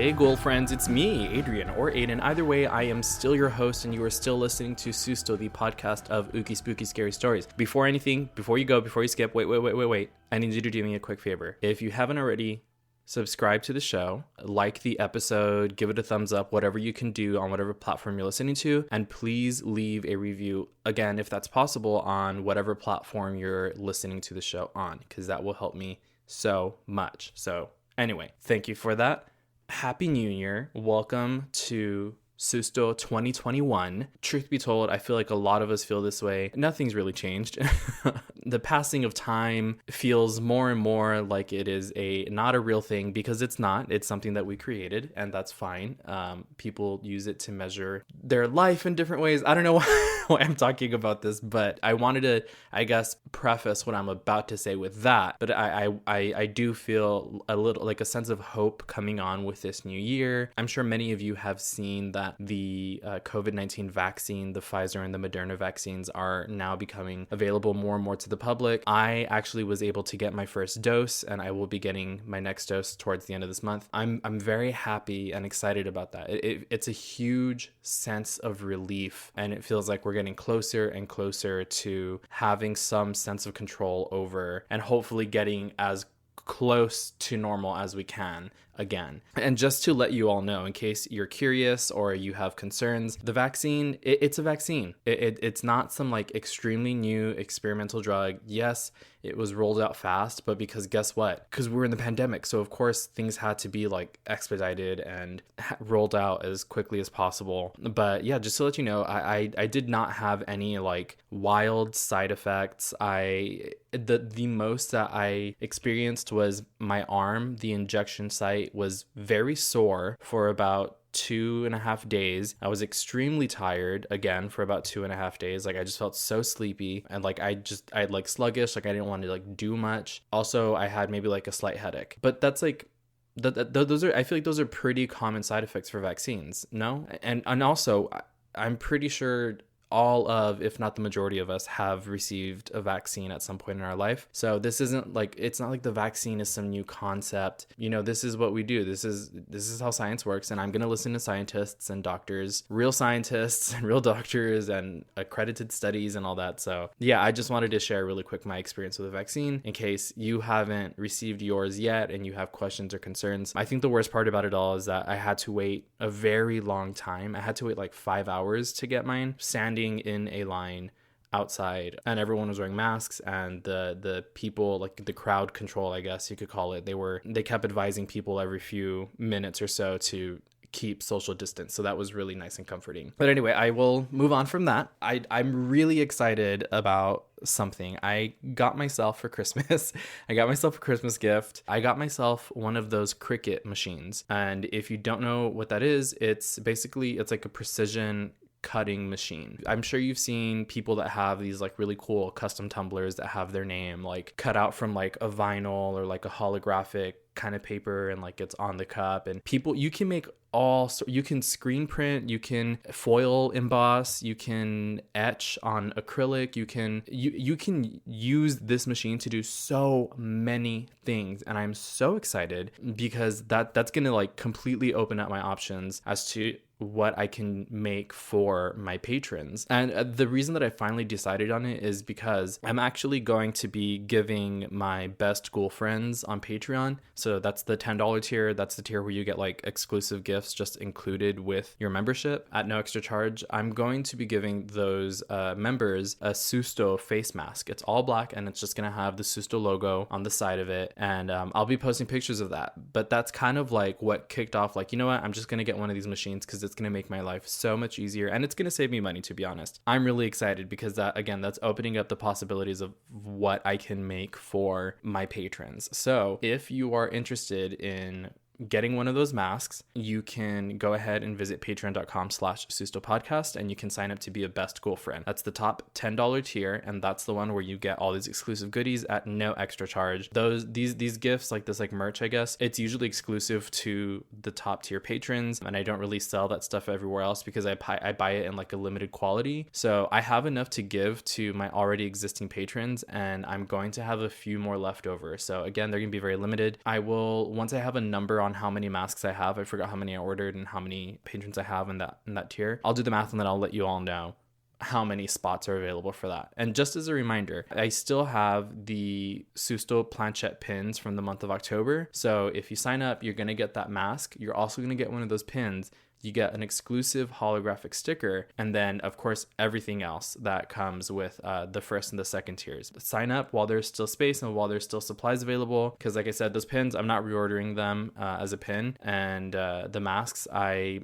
Hey, Ghoul friends, it's me, Adrian, or Ayden. Either way, I am still your host, and you are still listening to Susto, the podcast of Ookie Spooky Scary Stories. Before you skip, wait. I need you to do me a quick favor. If you haven't already, subscribe to the show, like the episode, give it a thumbs up, whatever you can do on whatever platform you're listening to, and please leave a review, again, if that's possible, on whatever platform you're listening to the show on, because that will help me so much. So anyway, thank you for that. Happy New Year. Welcome to Susto 2021. Truth be told, I feel like a lot of us feel this way. Nothing's really changed. The passing of time feels more and more like it is not a real thing, because it's not. It's something that we created, and that's fine. People use it to measure their life in different ways. I don't know why I'm talking about this, but I wanted to, I guess, preface what I'm about to say with that. But I do feel a little like a sense of hope coming on with this new year. I'm sure many of you have seen that the COVID-19 vaccine, the Pfizer and the Moderna vaccines, are now becoming available more and more to the public. I actually was able to get my first dose, and I will be getting my next dose towards the end of this month. I'm very happy and excited about that. It's a huge sense of relief, and it feels like we're getting closer and closer to having some sense of control over, and hopefully getting as close to normal as we can again. And just to let you all know, in case you're curious or you have concerns, the vaccine, it's a vaccine. It's not some like extremely new experimental drug. Yes, it was rolled out fast, but because guess what? Because we're in the pandemic. So of course things had to be like expedited and rolled out as quickly as possible. But yeah, just to let you know, I did not have any like wild side effects. The most that I experienced was my arm. The injection site was very sore for about 2.5 days. I was extremely tired again for about 2.5 days. Like I just felt so sleepy, and like I had like sluggish, like I didn't want to like do much. Also, I had maybe like a slight headache, but that's like those are, I feel like those are pretty common side effects for vaccines. No? And also I'm pretty sure all of, if not the majority of us, have received a vaccine at some point in our life. So this isn't like, it's not like the vaccine is some new concept. You know, this is what we do. This is how science works. And I'm going to listen to scientists and doctors, real scientists and real doctors and accredited studies and all that. So yeah, I just wanted to share really quick my experience with the vaccine in case you haven't received yours yet and you have questions or concerns. I think the worst part about it all is that I had to wait a very long time. I had to wait like 5 hours to get mine, standing in a line outside, and everyone was wearing masks, and the people, like the crowd control, I guess you could call it, they kept advising people every few minutes or so to keep social distance. So that was really nice and comforting. But anyway, I will move on from that. I'm really excited about something I got myself for Christmas. I got myself a Christmas gift. I got myself one of those Cricut machines. And if you don't know what that is, it's like a precision cutting machine. I'm sure you've seen people that have these like really cool custom tumblers that have their name like cut out from like a vinyl or like a holographic kind of paper, and like it's on the cup. And people, you can make you can screen print, you can foil emboss, you can etch on acrylic, you can use this machine to do so many things. And I'm so excited because that's gonna like completely open up my options as to what I can make for my patrons. And the reason that I finally decided on it is because I'm actually going to be giving my best ghoul friends on Patreon. So that's the $10 tier. That's the tier where you get like exclusive gifts just included with your membership at no extra charge. I'm going to be giving those members a Susto face mask. It's all black, and it's just going to have the Susto logo on the side of it. And I'll be posting pictures of that. But that's kind of like what kicked off, like, you know what, I'm just going to get one of these machines because it's going to make my life so much easier, and it's going to save me money, to be honest. I'm really excited because that's opening up the possibilities of what I can make for my patrons. So if you are interested in getting one of those masks, you can go ahead and visit patreon.com/sustopodcast, and you can sign up to be a best ghoul friend. That's the top $10 tier, and that's the one where you get all these exclusive goodies at no extra charge. These gifts, like this like merch, I guess, it's usually exclusive to the top tier patrons, and I don't really sell that stuff everywhere else because I buy it in like a limited quality. So I have enough to give to my already existing patrons, and I'm going to have a few more left over. So again, they're gonna be very limited. I will, once I have a number on on how many masks I have. I forgot how many I ordered and how many patrons I have in that tier. I'll do the math and then I'll let you all know how many spots are available for that. And just as a reminder, I still have the Susto planchette pins from the month of October. So if you sign up, you're going to get that mask. You're also going to get one of those pins. You get an exclusive holographic sticker, and then of course everything else that comes with the first and the second tiers. Sign up while there's still space and while there's still supplies available, because like I said, those pins, I'm not reordering them as a pin, and the masks, I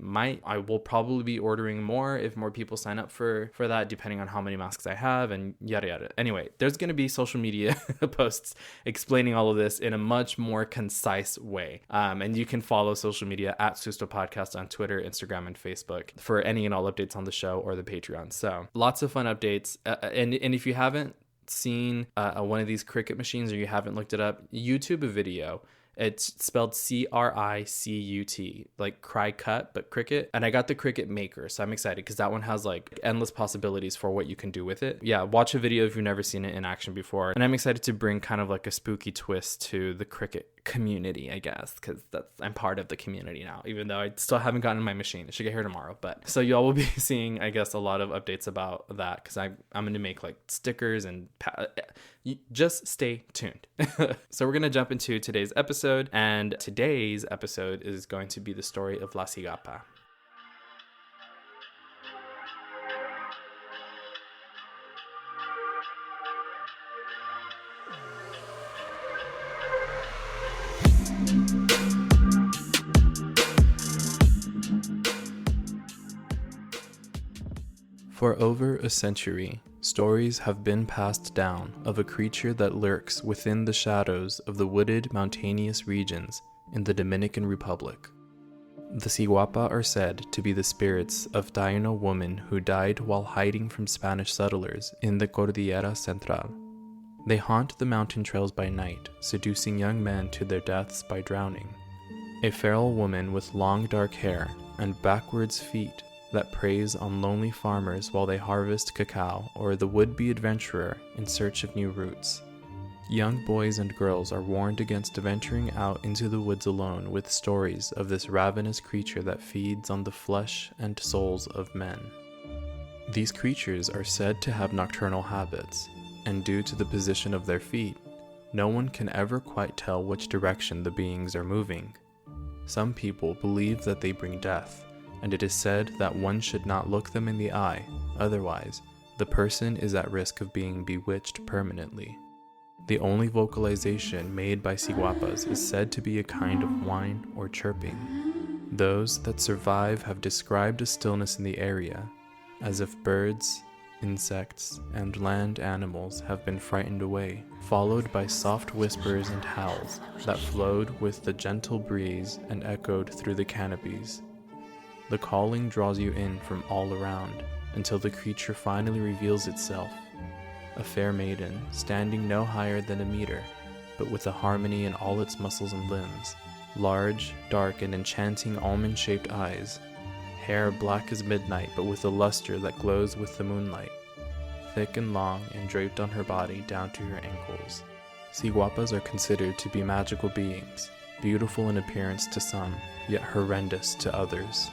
will probably be ordering more if more people sign up for that, depending on how many masks I have and yada yada. Anyway, there's going to be social media posts explaining all of this in a much more concise way, and you can follow social media at Susto Podcast on Twitter, Instagram, and Facebook for any and all updates on the show or the Patreon. So lots of fun updates. And if you haven't seen one of these Cricut machines, or you haven't looked it up, YouTube a video. It's spelled Cricut, like cry cut, but Cricut. And I got the Cricut Maker, so I'm excited because that one has like endless possibilities for what you can do with it. Yeah, watch a video if you've never seen it in action before. And I'm excited to bring kind of like a spooky twist to the Cricut community, I guess, because I'm part of the community now, even though I still haven't gotten my machine. It should get here tomorrow. But so y'all will be seeing, I guess, a lot of updates about that, because I'm going to make like stickers and just stay tuned. So we're going to jump into today's episode, and today's episode is going to be the story of La Ciguapa. For over a century, stories have been passed down of a creature that lurks within the shadows of the wooded mountainous regions in the Dominican Republic. The Ciguapa are said to be the spirits of Taino women who died while hiding from Spanish settlers in the Cordillera Central. They haunt the mountain trails by night, seducing young men to their deaths by drowning. A feral woman with long dark hair and backwards feet that preys on lonely farmers while they harvest cacao, or the would-be adventurer in search of new routes. Young boys and girls are warned against venturing out into the woods alone with stories of this ravenous creature that feeds on the flesh and souls of men. These creatures are said to have nocturnal habits, and due to the position of their feet, no one can ever quite tell which direction the beings are moving. Some people believe that they bring death, and it is said that one should not look them in the eye, otherwise, the person is at risk of being bewitched permanently. The only vocalization made by Ciguapas is said to be a kind of whine or chirping. Those that survive have described a stillness in the area, as if birds, insects, and land animals have been frightened away, followed by soft whispers and howls that flowed with the gentle breeze and echoed through the canopies. The calling draws you in from all around until the creature finally reveals itself, a fair maiden standing no higher than a meter, but with a harmony in all its muscles and limbs, large, dark, and enchanting almond-shaped eyes, hair black as midnight but with a luster that glows with the moonlight, thick and long and draped on her body down to her ankles. Ciguapas are considered to be magical beings, beautiful in appearance to some, yet horrendous to others.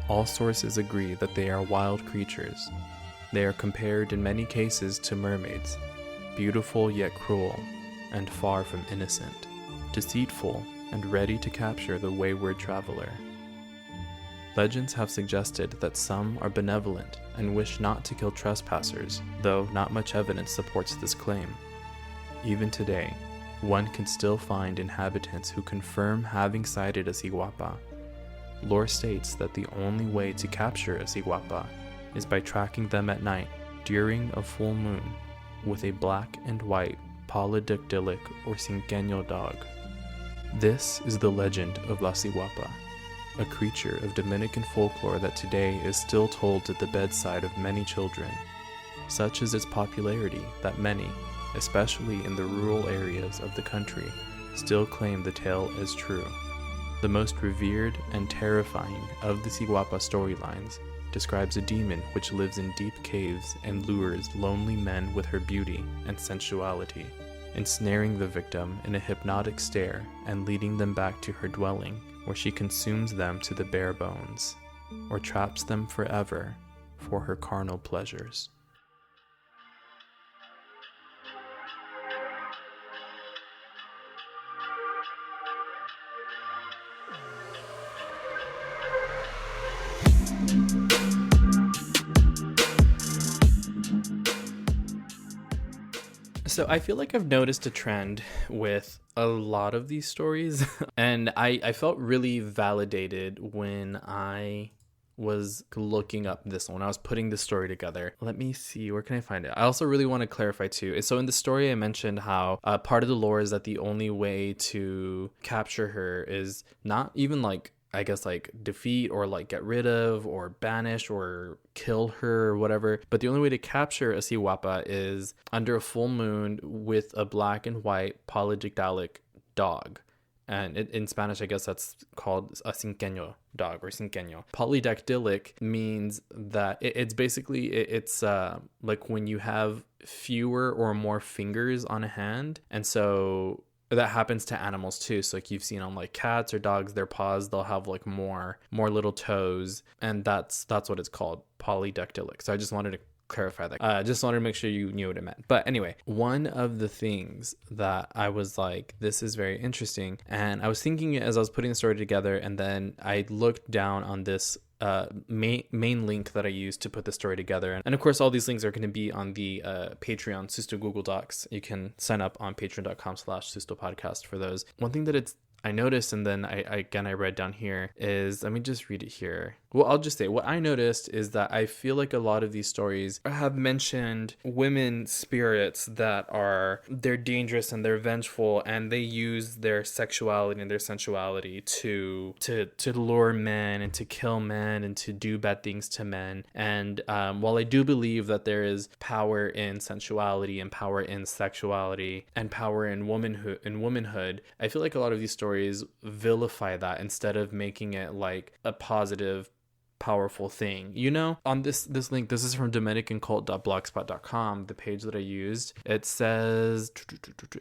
All sources agree that they are wild creatures. They are compared in many cases to mermaids, beautiful yet cruel, and far from innocent, deceitful and ready to capture the wayward traveler. Legends have suggested that some are benevolent and wish not to kill trespassers, though not much evidence supports this claim. Even today, one can still find inhabitants who confirm having sighted a Ciguapa. Lore states that the only way to capture a Ciguapa is by tracking them at night during a full moon with a black and white polydactylic or cinqueño dog. This is the legend of La Ciguapa, a creature of Dominican folklore that today is still told at the bedside of many children. Such is its popularity that many, especially in the rural areas of the country, still claim the tale as true. The most revered and terrifying of the Ciguapa storylines describes a demon which lives in deep caves and lures lonely men with her beauty and sensuality. ensnaring the victim in a hypnotic stare and leading them back to her dwelling, where she consumes them to the bare bones, or traps them forever for her carnal pleasures. So I feel like I've noticed a trend with a lot of these stories, and I felt really validated when I was looking up this one. I was putting the story together. Let me see, where can I find it? I also really want to clarify too. So in the story, I mentioned how part of the lore is that the only way to capture her is not even like, I guess, like defeat or like get rid of or banish or kill her or whatever. But the only way to capture a Ciguapa is under a full moon with a black and white polydactylic dog. And in Spanish, I guess that's called a cinqueño dog or cinqueño. Polydactylic means that it's basically, it's like when you have fewer or more fingers on a hand. And so that happens to animals too. So like you've seen on like cats or dogs, their paws, they'll have like more little toes, and that's what it's called, polydactylic. So I just wanted to clarify that. Just wanted to make sure you knew what it meant. But anyway, one of the things that I was like, this is very interesting, and I was thinking as I was putting the story together, and then I looked down on this main link that I used to put the story together. And of course, all these links are going to be on the Patreon, Susto Google Docs. You can sign up on patreon.com/Susto Podcast for those. One thing that I noticed, and then I read down here, is, let me just read it here. Well, I'll just say what I noticed is that I feel like a lot of these stories have mentioned women spirits that they're dangerous and they're vengeful, and they use their sexuality and their sensuality to lure men and to kill men and to do bad things to men. And while I do believe that there is power in sensuality and power in sexuality and power in womanhood, I feel like a lot of these stories vilify that instead of making it like a positive, powerful thing, you know? On this link, this is from dominicancult.blogspot.com, the page that I used. It says,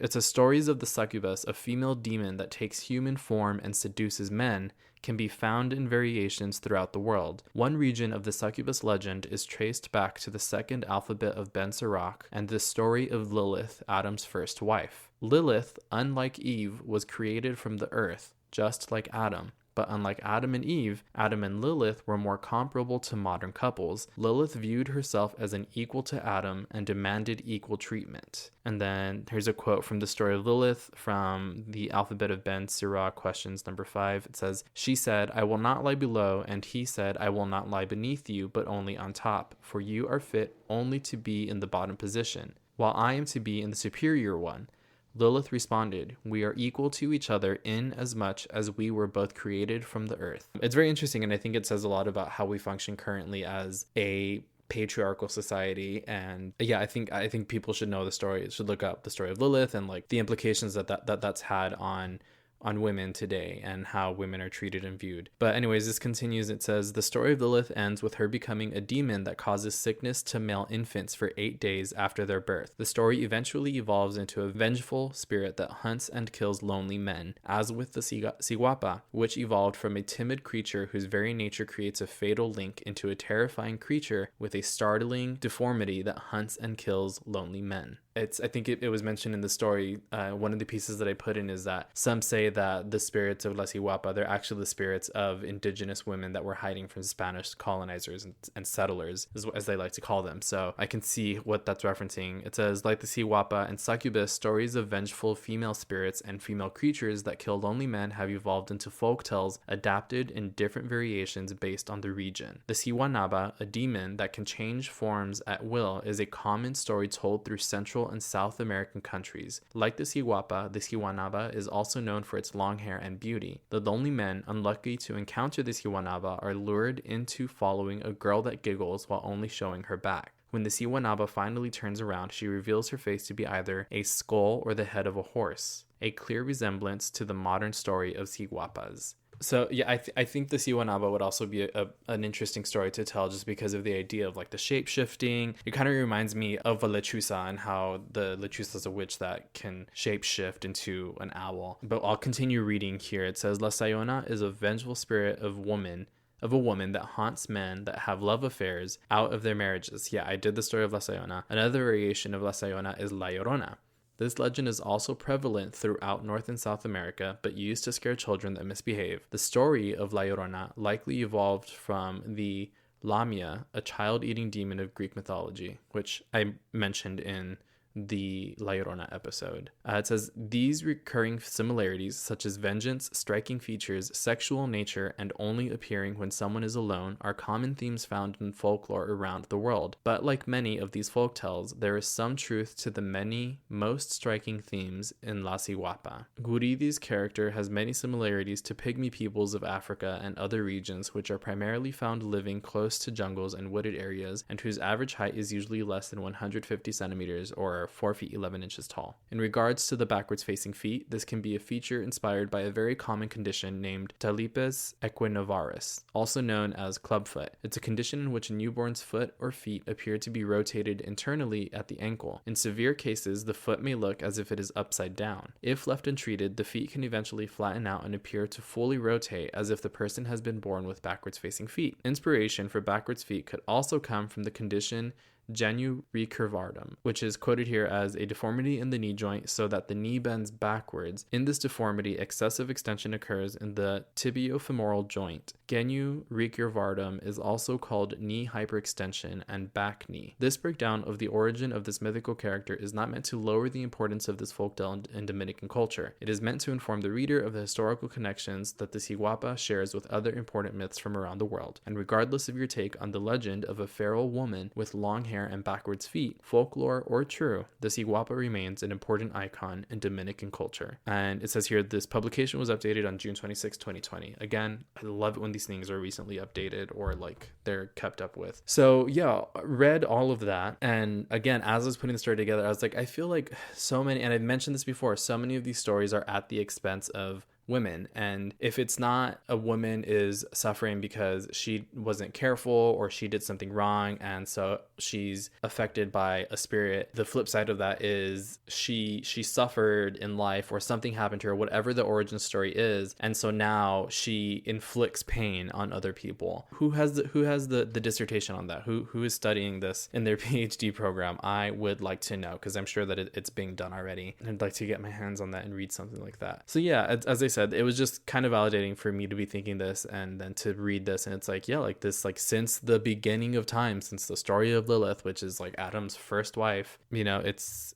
it says, stories of the succubus, a female demon that takes human form and seduces men, can be found in variations throughout the world. One region of the succubus legend is traced back to the second alphabet of Ben Sirach and the story of Lilith, Adam's first wife. Lilith, unlike Eve, was created from the earth, just like Adam. But unlike Adam and Eve, Adam and Lilith were more comparable to modern couples. Lilith viewed herself as an equal to Adam and demanded equal treatment. And then here's a quote from the story of Lilith from the Alphabet of Ben Sirach, questions number 5. It says, "She said, I will not lie below, and he said, I will not lie beneath you, but only on top, for you are fit only to be in the bottom position, while I am to be in the superior one. Lilith responded, we are equal to each other in as much as we were both created from the earth." It's very interesting, and I think it says a lot about how we function currently as a patriarchal society. And yeah, I think people should know the story, should look up the story of Lilith and like the implications that's had on women today and how women are treated and viewed. But anyways, this continues. It says, the story of Lilith ends with her becoming a demon that causes sickness to male infants for 8 days after their birth. The story eventually evolves into a vengeful spirit that hunts and kills lonely men, as with the Ciguapa, which evolved from a timid creature whose very nature creates a fatal link into a terrifying creature with a startling deformity that hunts and kills lonely men. I think it was mentioned in the story, one of the pieces that I put in is that some say that the spirits of La Ciguapa, they're actually the spirits of indigenous women that were hiding from Spanish colonizers and settlers, as they like to call them. So I can see what that's referencing. It says, like the Ciguapa and succubus, stories of vengeful female spirits and female creatures that kill lonely men have evolved into folk tales adapted in different variations based on the region. The Ciwanaba, a demon that can change forms at will, is a common story told through Central and South American countries. Like the Ciguapa, the Ciwanaba is also known for its long hair and beauty. The lonely men unlucky to encounter the Ciwanaba are lured into following a girl that giggles while only showing her back. When the Ciwanaba finally turns around, she reveals her face to be either a skull or the head of a horse, a clear resemblance to the modern story of Ciguapas. So yeah, I think the Siwanaba would also be an interesting story to tell, just because of the idea of like the shape shifting. It kind of reminds me of a lechuza, and how the lechuza is a witch that can shape shift into an owl. But I'll continue reading here. It says, La Sayona is a vengeful spirit of a woman that haunts men that have love affairs out of their marriages. Yeah, I did the story of La Sayona. Another variation of La Sayona is La Llorona. This legend is also prevalent throughout North and South America, but used to scare children that misbehave. The story of La Llorona likely evolved from the Lamia, a child-eating demon of Greek mythology, which I mentioned in the La Llorona episode. It says, these recurring similarities, such as vengeance, striking features, sexual nature, and only appearing when someone is alone, are common themes found in folklore around the world. But like many of these folktales, there is some truth to the many most striking themes in La Ciguapa. Guridi's character has many similarities to pygmy peoples of Africa and other regions, which are primarily found living close to jungles and wooded areas, and whose average height is usually less than 150 centimeters or 4 feet 11 inches tall. In regards to the backwards facing feet, this can be a feature inspired by a very common condition named talipes equinovaris, also known as clubfoot. It's a condition in which a newborn's foot or feet appear to be rotated internally at the ankle. In severe cases, the foot may look as if it is upside down. If left untreated, the feet can eventually flatten out and appear to fully rotate as if the person has been born with backwards facing feet. Inspiration for backwards feet could also come from the condition genu recurvatum, which is quoted here as a deformity in the knee joint so that the knee bends backwards. In this deformity, excessive extension occurs in the tibiofemoral joint. Genu recurvatum is also called knee hyperextension and back knee. This breakdown of the origin of this mythical character is not meant to lower the importance of this folktale in Dominican culture. It is meant to inform the reader of the historical connections that the Ciguapa shares with other important myths from around the world. And regardless of your take on the legend of a feral woman with long hair and backwards feet, folklore or true, the Ciguapa remains an important icon in Dominican culture. And it says here, this publication was updated on June 26, 2020. Again, I love it when these things are recently updated or like they're kept up with. So yeah, read all of that. And again, as I was putting the story together, I was like, I feel like so many, and I've mentioned this before, so many of these stories are at the expense of women. And if it's not a woman is suffering because she wasn't careful or she did something wrong and so she's affected by a spirit, the flip side of that is she suffered in life or something happened to her, whatever the origin story is, and so now she inflicts pain on other people. Who has the dissertation on that? Who is studying this in their PhD program? I would like to know, because I'm sure that it's being done already, and I'd like to get my hands on that and read something like that. So yeah, as I said, it was just kind of validating for me to be thinking this and then to read this, and it's like, yeah, like this, like since the beginning of time, since the story of Lilith, which is like Adam's first wife, you know, it's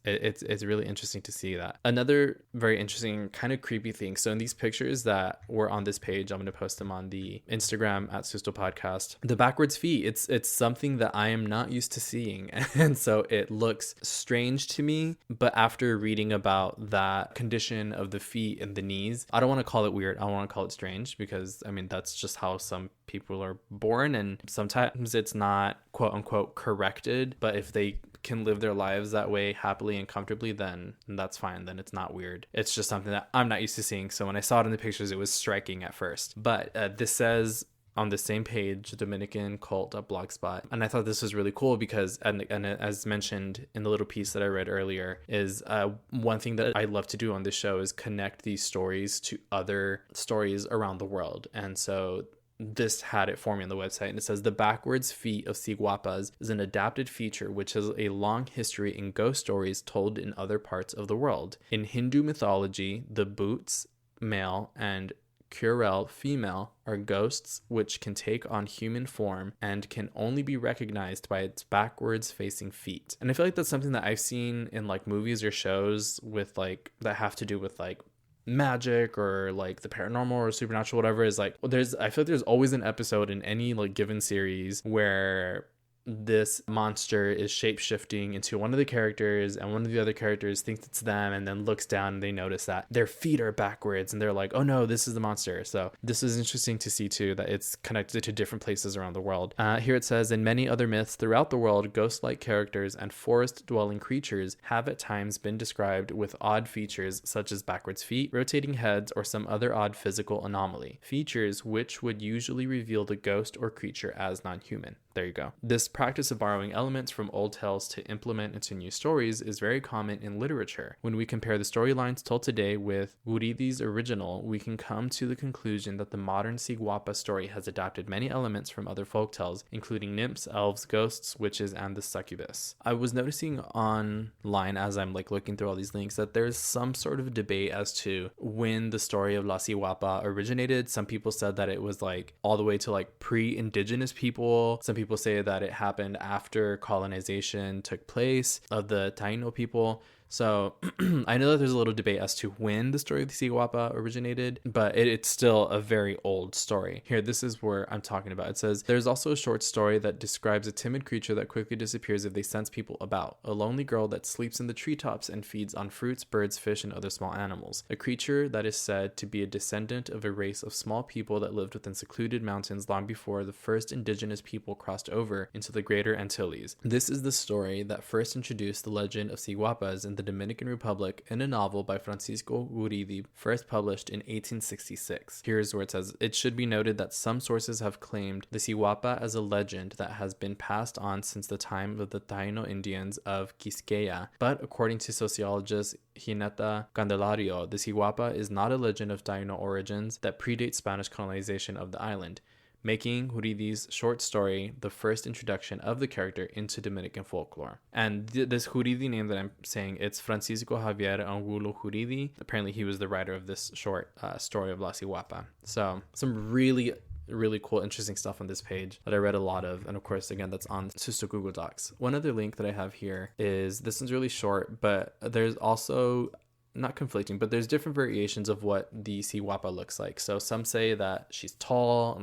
really interesting to see that. Another very interesting kind of creepy thing, so in these pictures that were on this page, I'm going to post them on the Instagram at Susto Podcast, the backwards feet, it's something that I am not used to seeing, and so it looks strange to me. But after reading about that condition of the feet and the knees, I don't want to call it weird, I want to call it strange, because I mean that's just how some people are born, and sometimes it's not quote unquote corrected, but if they can live their lives that way happily and comfortably, then that's fine, then it's not weird. It's just something that I'm not used to seeing, so when I saw it in the pictures it was striking at first. But this says on the same page, Dominican Cult.blogspot. And I thought this was really cool because, and as mentioned in the little piece that I read earlier, is one thing that I love to do on this show is connect these stories to other stories around the world. And so this had it for me on the website, and it says the backwards feet of Ciguapas is an adapted feature which has a long history in ghost stories told in other parts of the world. In Hindu mythology, the boots, male, and Curel, female, are ghosts which can take on human form and can only be recognized by its backwards facing feet. And I feel like that's something that I've seen in like movies or shows with like that have to do with like magic or like the paranormal or supernatural, whatever, is like I feel like there's always an episode in any like given series where this monster is shape-shifting into one of the characters, and one of the other characters thinks it's them and then looks down and they notice that their feet are backwards and they're like, oh no, this is the monster. So this is interesting to see too, that it's connected to different places around the world. Here it says, in many other myths throughout the world, ghost-like characters and forest-dwelling creatures have at times been described with odd features such as backwards feet, rotating heads, or some other odd physical anomaly, features which would usually reveal the ghost or creature as non-human. There you go. This practice of borrowing elements from old tales to implement into new stories is very common in literature. When we compare the storylines told today with Guridi's original, we can come to the conclusion that the modern Ciguapa story has adapted many elements from other folktales, including nymphs, elves, ghosts, witches, and the succubus. I was noticing online as I'm looking through all these links that there's some sort of debate as to when the story of La Ciguapa originated. Some people said that it was all the way to pre-indigenous people. Some people say that it happened after colonization took place of the Taino people. So I know that there's a little debate as to when the story of the Ciguapa originated, but it's still a very old story. Here, this is where I'm talking about. It says, there's also a short story that describes a timid creature that quickly disappears if they sense people about. A lonely girl that sleeps in the treetops and feeds on fruits, birds, fish, and other small animals. A creature that is said to be a descendant of a race of small people that lived within secluded mountains long before the first indigenous people crossed over into the Greater Antilles. This is the story that first introduced the legend of Ciguapas in the Dominican Republic in a novel by Francisco Guridi, first published in 1866. Here's where it says, it should be noted that some sources have claimed the Ciguapa as a legend that has been passed on since the time of the Taino Indians of Quisqueya, but according to sociologist Gineta Candelario, the Ciguapa is not a legend of Taino origins that predates Spanish colonization of the island, making Guridi's short story the first introduction of the character into Dominican folklore. And this Guridi name that I'm saying, it's Francisco Javier Angulo Guridi. Apparently he was the writer of this short story of La Ciguapa. So some really cool, interesting stuff on this page that I read a lot of. And of course, again, that's on Susto Google Docs. One other link that I have here is, this one's really short, but there's also not conflicting, but there's different variations of what the Ciguapa looks like. So some say that she's tall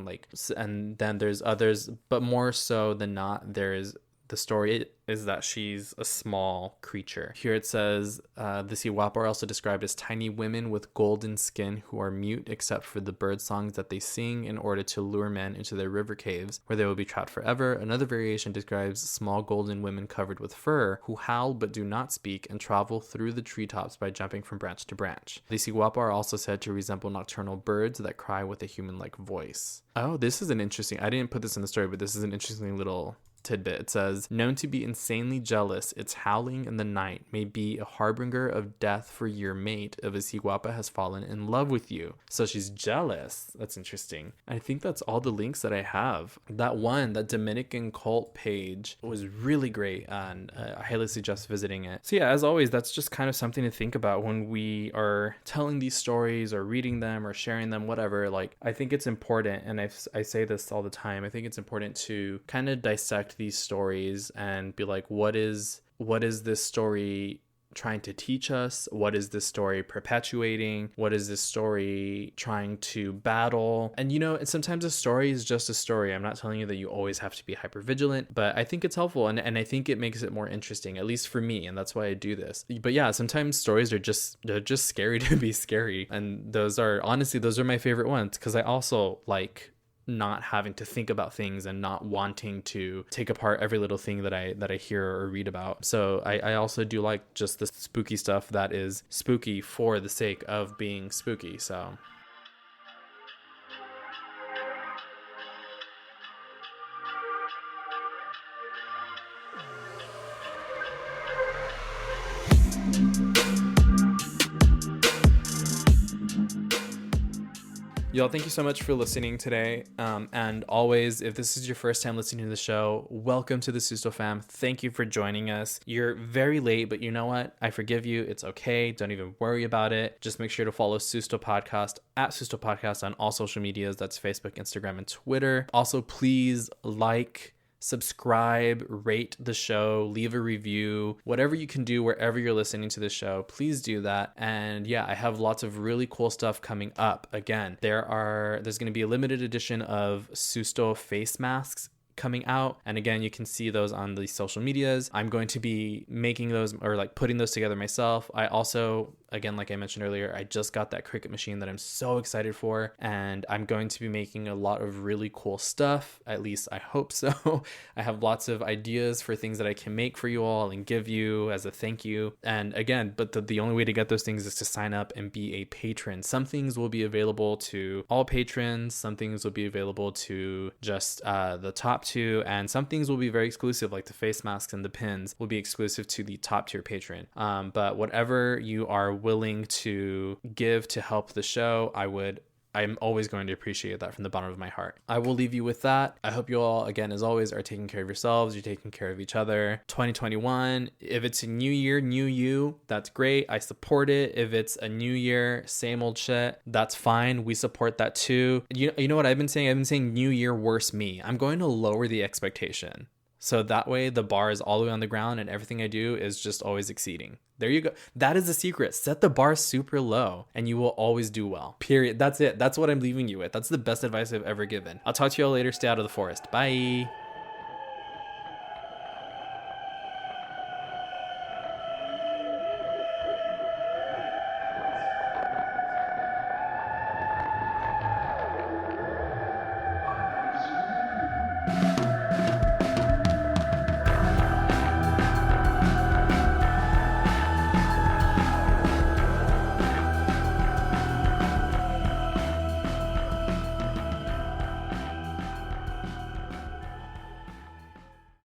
and then there's others, but more so than not, there's the story is that she's a small creature. Here it says, the Ciguapa are also described as tiny women with golden skin who are mute except for the bird songs that they sing in order to lure men into their river caves where they will be trapped forever. Another variation describes small golden women covered with fur who howl but do not speak and travel through the treetops by jumping from branch to branch. The Ciguapa are also said to resemble nocturnal birds that cry with a human-like voice. Oh, this is an interesting, I didn't put this in the story, but this is an interesting little tidbit. It says, known to be insanely jealous, its howling in the night may be a harbinger of death for your mate if a Ciguapa has fallen in love with you. So she's jealous. That's interesting. I think that's all the links that I have. That Dominican cult page was really great, and I highly suggest visiting it. So yeah, as always, that's just kind of something to think about when we are telling these stories or reading them or sharing them, whatever. I think it's important, and I say this all the time, I think it's important to kind of dissect these stories and be like, what is this story trying to teach us? What is this story perpetuating? What is this story trying to battle? And sometimes a story is just a story. I'm not telling you that you always have to be hyper vigilant, but I think it's helpful, and I think it makes it more interesting, at least for me, and that's why I do this. But yeah, sometimes stories are just scary to be scary, and those are my favorite ones, because I also like not having to think about things and not wanting to take apart every little thing that I hear or read about. So I also do like just the spooky stuff that is spooky for the sake of being spooky. So y'all, thank you so much for listening today. And always, if this is your first time listening to the show, welcome to the Susto fam. Thank you for joining us. You're very late, but you know what? I forgive you. It's okay. Don't even worry about it. Just make sure to follow Susto Podcast at Susto Podcast on all social medias. That's Facebook, Instagram, and Twitter. Also, please subscribe, rate the show, leave a review, whatever you can do wherever you're listening to the show, please do that. And yeah, I have lots of really cool stuff coming up. Again, there's going to be a limited edition of Susto face masks coming out. And again, you can see those on the social medias. I'm going to be making those, or like putting those together myself. I also, again, like I mentioned earlier, I just got that Cricut machine that I'm so excited for, and I'm going to be making a lot of really cool stuff. At least I hope so. I have lots of ideas for things that I can make for you all and give you as a thank you. And again, but the only way to get those things is to sign up and be a patron. Some things will be available to all patrons. Some things will be available to just the top two, and some things will be very exclusive, like the face masks and the pins will be exclusive to the top tier patron. But whatever you are willing to give to help the show, I'm always going to appreciate that from the bottom of my heart. I will leave you with that. I hope you all, again, as always, are taking care of yourselves. You're taking care of each other. 2021, if it's a new year, new you, that's great. I support it. If it's a new year, same old shit, that's fine. We support that too. You know what I've been saying? I've been saying new year, worse me. I'm going to lower the expectation. So that way the bar is all the way on the ground and everything I do is just always exceeding. There you go. That is the secret. Set the bar super low and you will always do well. Period. That's it. That's what I'm leaving you with. That's the best advice I've ever given. I'll talk to you all later. Stay out of the forest. Bye.